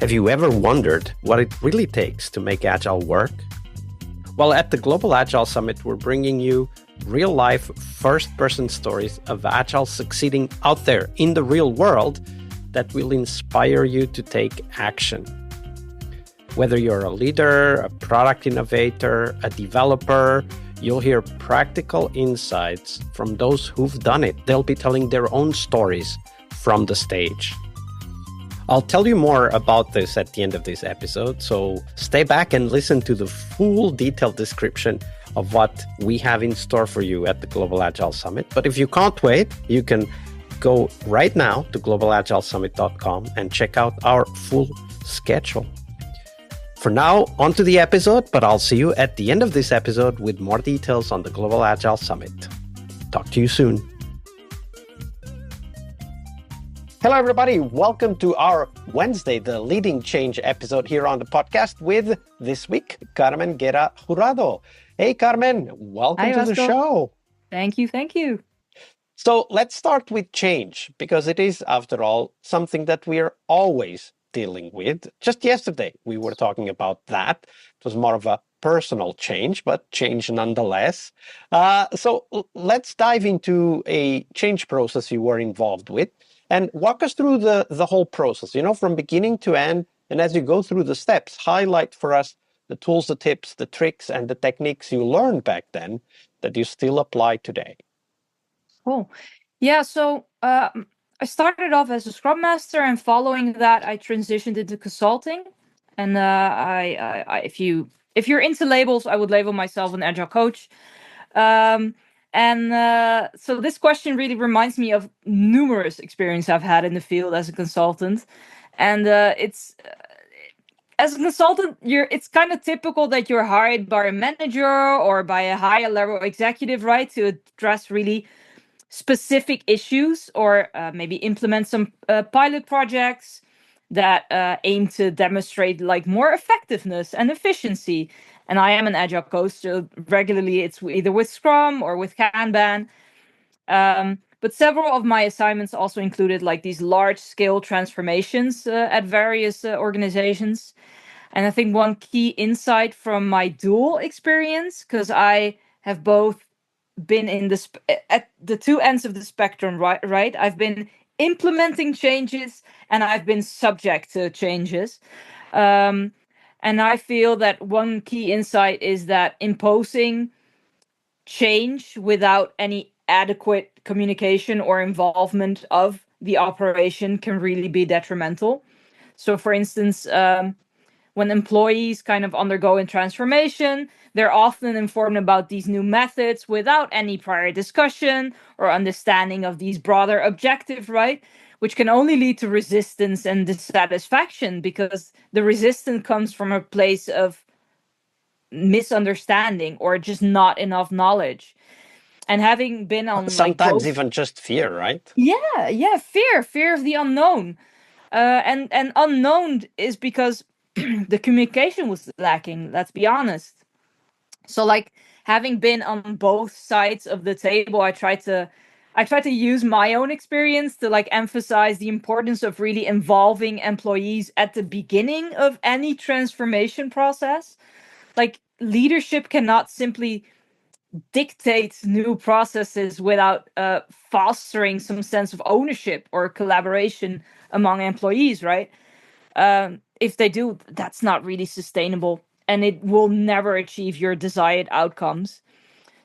Have you ever wondered what it really takes to make Agile work? Well, at the Global Agile Summit, we're bringing you real-life, first-person stories of Agile succeeding out there in the real world that will inspire you to take action. Whether you're a leader, a product innovator, a developer, you'll hear practical insights from those who've done it. They'll be telling their own stories from the stage. I'll tell you more about this at the end of this episode, so stay back and listen to the full detailed description of what we have in store for you at the Global Agile Summit. But if you can't wait, you can go right now to globalagilesummit.com and check out our full schedule. For now, on to the episode, but I'll see you at the end of this episode with more details on the Global Agile Summit. Talk to you soon. Hello, everybody. Welcome to our Wednesday, the Leading Change episode here on the podcast with, this week, Carmen Jurado. Hey, Carmen. Welcome to the show. Thank you. Thank you. So let's start with change, because it is, after all, something that we are always dealing with. Just yesterday, we were talking about that. It was more of a personal change, but change nonetheless. So let's dive into a change process you were involved with. And walk us through the whole process, from beginning to end. And as you go through the steps, highlight for us the tools, the tips, the tricks, and the techniques you learned back then that you still apply today. Cool. Yeah, so I started off as a Scrum Master, and following that, I transitioned into consulting. And if you're into labels, I would label myself an Agile coach. So this question really reminds me of numerous experience I've had in the field as a consultant. And as a consultant, it's kind of typical that you're hired by a manager or by a higher level executive, right, to address really specific issues or maybe implement some pilot projects that aim to demonstrate like more effectiveness and efficiency. And I am an Agile coach, so regularly it's either with Scrum or with Kanban. But several of my assignments also included like these large-scale transformations at various organizations. And I think one key insight from my dual experience, because I have both been at the two ends of the spectrum, right? I've been implementing changes and I've been subject to changes. And I feel that one key insight is that imposing change without any adequate communication or involvement of the operation can really be detrimental. So, for instance, when employees kind of undergo a transformation, they're often informed about these new methods without any prior discussion or understanding of these broader objectives, right? Which can only lead to resistance and dissatisfaction, because the resistance comes from a place of misunderstanding or just not enough knowledge. And having been on sometimes even just fear, right? Yeah, fear of the unknown. And unknown is because the communication was lacking, let's be honest. So like having been on both sides of the table, I try to use my own experience to like emphasize the importance of really involving employees at the beginning of any transformation process. Like leadership cannot simply dictate new processes without fostering some sense of ownership or collaboration among employees, right? If they do, that's not really sustainable, and it will never achieve your desired outcomes.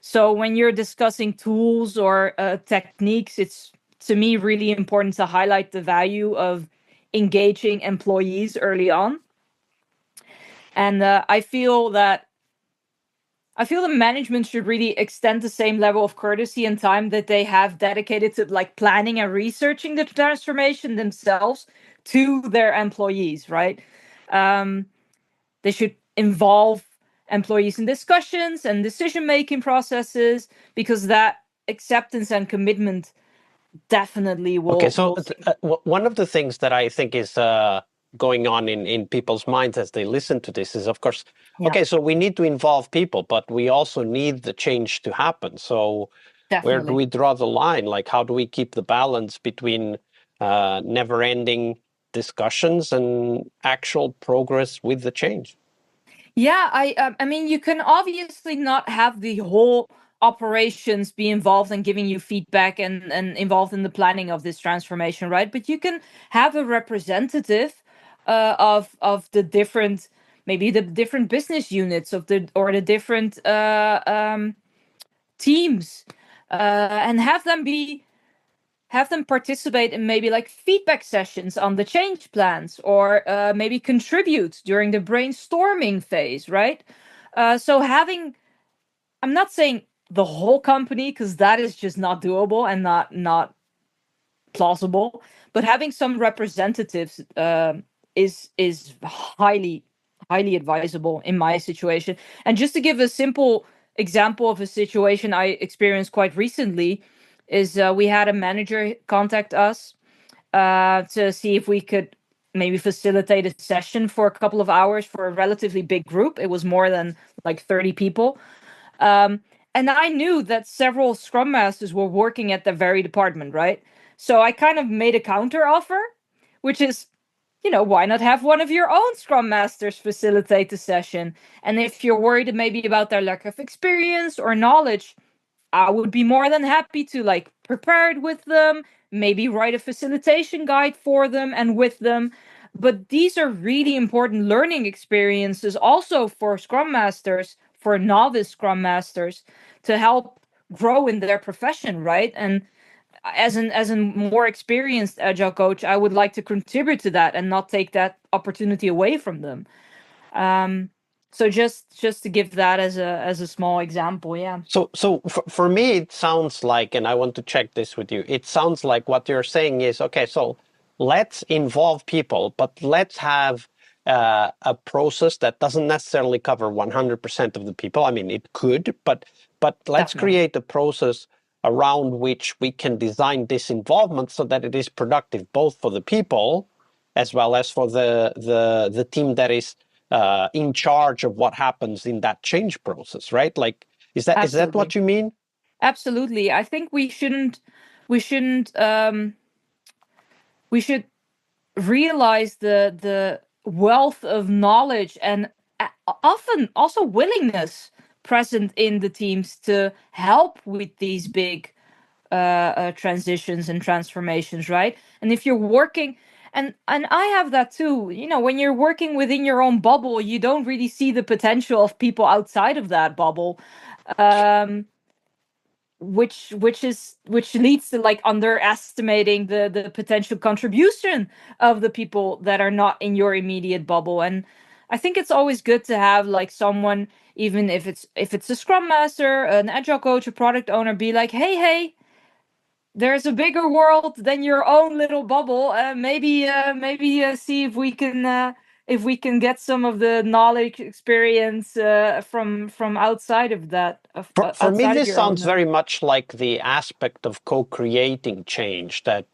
So when you're discussing tools or techniques, it's, to me, really important to highlight the value of engaging employees early on. And I feel the management should really extend the same level of courtesy and time that they have dedicated to like planning and researching the transformation themselves to their employees, right? They should involve employees in discussions and decision-making processes, because that acceptance and commitment definitely will. Okay, so one of the things that I think is going on in people's minds as they listen to this is, of course, okay, so we need to involve people, but we also need the change to happen. So where do we draw the line? Like, how do we keep the balance between never-ending discussions and actual progress with the change. Yeah, I mean, you can obviously not have the whole operations be involved in giving you feedback and involved in the planning of this transformation, right? But you can have a representative of the different, maybe the different business units of the or the different teams, and have them participate in maybe like feedback sessions on the change plans, or maybe contribute during the brainstorming phase, right? So having, I'm not saying the whole company, because that is just not doable and not plausible, but having some representatives is highly advisable in my situation. And just to give a simple example of a situation I experienced quite recently, is we had a manager contact us to see if we could maybe facilitate a session for a couple of hours for a relatively big group. It was more than like 30 people. Um, and I knew that several Scrum Masters were working at the very department, right? So I kind of made a counter offer, which is, why not have one of your own Scrum Masters facilitate the session? And if you're worried maybe about their lack of experience or knowledge, I would be more than happy to like prepare it with them, maybe write a facilitation guide for them and with them. But these are really important learning experiences also for Scrum Masters, for novice Scrum Masters, to help grow in their profession, right? And as a more experienced agile coach, I would like to contribute to that and not take that opportunity away from them. Um, so just to give that as a small example, yeah. So for me, it sounds like, and I want to check this with you, it sounds like what you're saying is, okay, so let's involve people, but let's have a process that doesn't necessarily cover 100% of the people. I mean, it could, but let's Definitely. create a process around which we can design this involvement so that it is productive, both for the people as well as for the team that is in charge of what happens in that change process, right? Like, is that what Absolutely. you mean? Absolutely. I think we shouldn't we should realize the wealth of knowledge and often also willingness present in the teams to help with these big transitions and transformations, right? And if you're working, and I have that too, when you're working within your own bubble, you don't really see the potential of people outside of that bubble. Um, which leads to like underestimating the potential contribution of the people that are not in your immediate bubble. And I think it's always good to have like someone, even if it's a Scrum Master, an agile coach, a product owner, be like, hey, there's a bigger world than your own little bubble. Maybe see if we can get some of the knowledge, experience from outside of that, For me, outside of this your sounds own. very much like the aspect of co-creating change that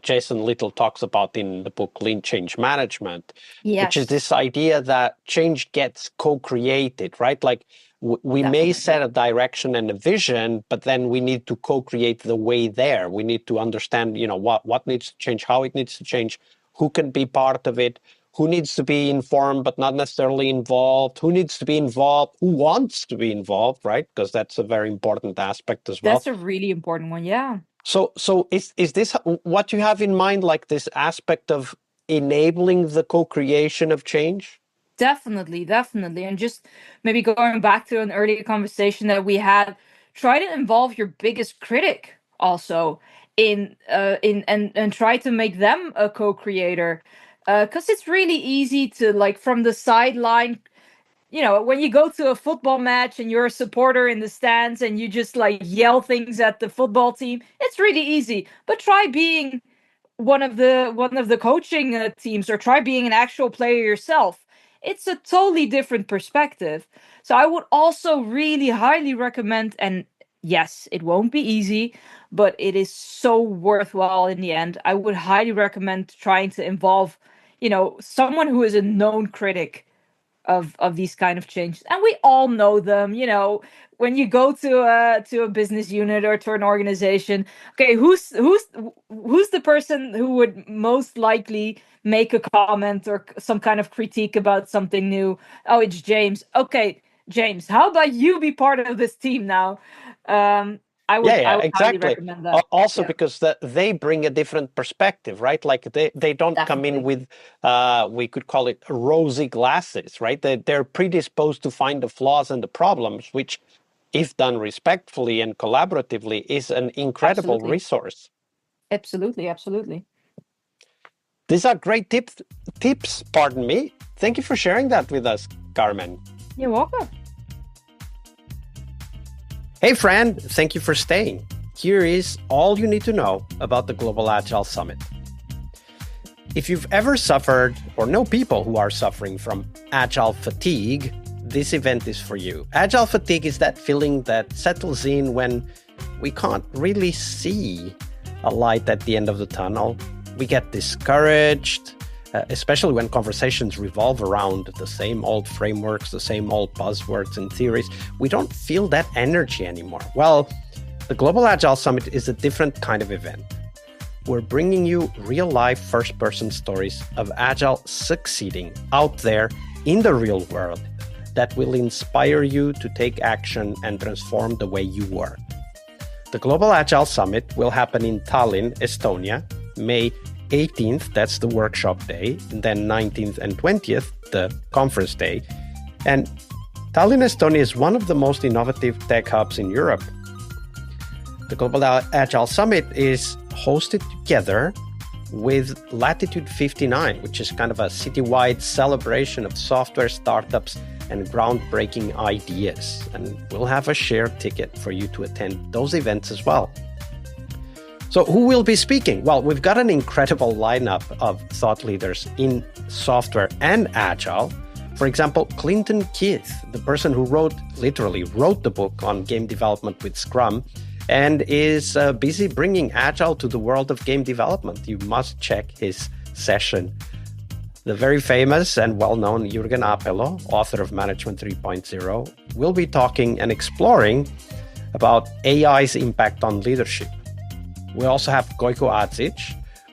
Jason Little talks about in the book Lean Change Management, which is Yes, this idea that change gets co-created, right? Like we may definitely. set a direction and a vision, but then we need to co-create the way there. We need to understand, what needs to change, how it needs to change, who can be part of it, who needs to be informed but not necessarily involved, who needs to be involved, who wants to be involved, right? Because that's a very important aspect as well. That's a really important one. Yeah. So is this what you have in mind, like this aspect of enabling the co-creation of change? Definitely, definitely. And just maybe going back to an earlier conversation that we had, try to involve your biggest critic also in and try to make them a co-creator. Because it's really easy to like from the sideline, when you go to a football match and you're a supporter in the stands and you just like yell things at the football team, it's really easy. But try being one of the coaching teams, or try being an actual player yourself. It's a totally different perspective. So I would also really highly recommend, and yes, it won't be easy, but it is so worthwhile in the end. I would highly recommend trying to involve, someone who is a known critic of these kind of changes, and we all know them. You know, when you go to a business unit or to an organization, okay, who's the person who would most likely make a comment or some kind of critique about something new? Oh, it's James. Okay, James, how about you be part of this team now? I would highly exactly. recommend that. Also, because they bring a different perspective, right? Like they don't come in with, we could call it rosy glasses, right? They're predisposed to find the flaws and the problems, which, if done respectfully and collaboratively, is an incredible resource. Absolutely. These are great tips, pardon me. Thank you for sharing that with us, Carmen. You're welcome. Hey friend, thank you for staying. Here is all you need to know about the Global Agile Summit. If you've ever suffered or know people who are suffering from agile fatigue, this event is for you. Agile fatigue is that feeling that settles in when we can't really see a light at the end of the tunnel. We get discouraged, especially when conversations revolve around the same old frameworks, the same old buzzwords and theories. We don't feel that energy anymore. Well, the Global Agile Summit is a different kind of event. We're bringing you real-life first-person stories of Agile succeeding out there in the real world that will inspire you to take action and transform the way you work. The Global Agile Summit will happen in Tallinn, Estonia, May 18th, that's the workshop day, and then 19th and 20th, the conference day. And Tallinn, Estonia is one of the most innovative tech hubs in Europe. The Global Agile Summit is hosted together with Latitude 59, which is kind of a citywide celebration of software startups and groundbreaking ideas. And we'll have a shared ticket for you to attend those events as well. So who will be speaking? Well, we've got an incredible lineup of thought leaders in software and Agile. For example, Clinton Keith, the person who literally wrote the book on game development with Scrum and is busy bringing Agile to the world of game development. You must check his session. The very famous and well-known Jürgen Apelo, author of Management 3.0, will be talking and exploring about AI's impact on leadership. We also have Gojko Adzic,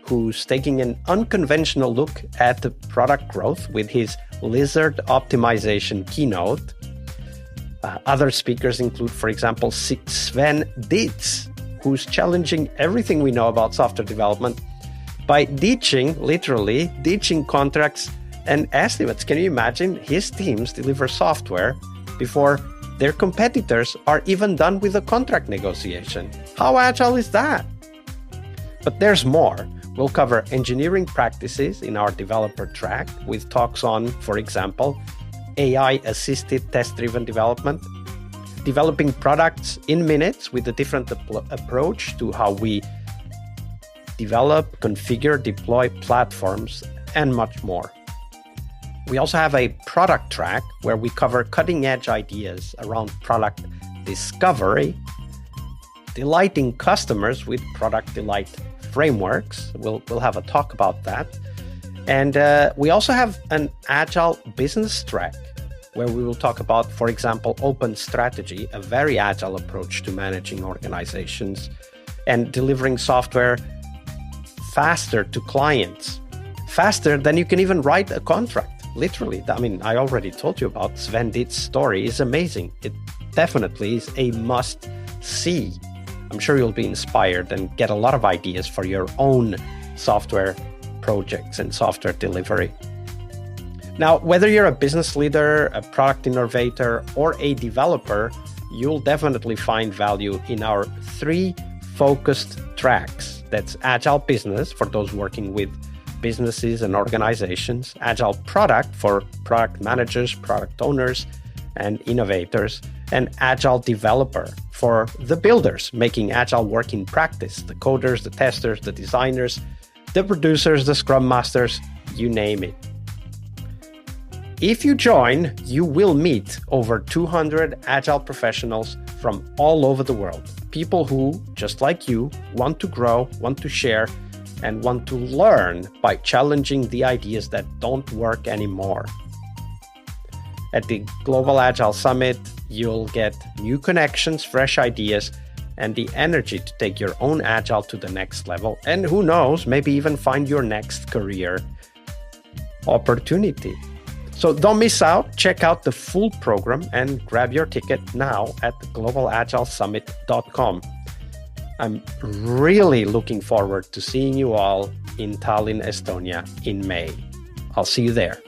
who's taking an unconventional look at the product growth with his lizard optimization keynote. Other speakers include, for example, Sven Dietz, who's challenging everything we know about software development by literally ditching contracts and estimates. Can you imagine? His teams deliver software before their competitors are even done with the contract negotiation. How agile is that? But there's more. We'll cover engineering practices in our developer track with talks on, for example, AI-assisted test-driven development, developing products in minutes with a different approach to how we develop, configure, deploy platforms, and much more. We also have a product track where we cover cutting-edge ideas around product discovery, delighting customers with product delight frameworks. We'll have a talk about that. And we also have an agile business track where we will talk about, for example, open strategy, a very agile approach to managing organizations and delivering software faster to clients, faster than you can even write a contract. Literally, I mean, I already told you about Sven Dietz's story. It's amazing. It definitely is a must-see. I'm sure you'll be inspired and get a lot of ideas for your own software projects and software delivery. Now, whether you're a business leader, a product innovator, or a developer, you'll definitely find value in our 3 focused tracks. That's Agile Business for those working with businesses and organizations, Agile Product for product managers, product owners, and innovators, and Agile Developer for the builders, making Agile work in practice, the coders, the testers, the designers, the producers, the Scrum Masters, you name it. If you join, you will meet over 200 Agile professionals from all over the world. People who, just like you, want to grow, want to share, and want to learn by challenging the ideas that don't work anymore. At the Global Agile Summit, you'll get new connections, fresh ideas, and the energy to take your own Agile to the next level. And who knows, maybe even find your next career opportunity. So don't miss out. Check out the full program and grab your ticket now at globalagilesummit.com. I'm really looking forward to seeing you all in Tallinn, Estonia in May. I'll see you there.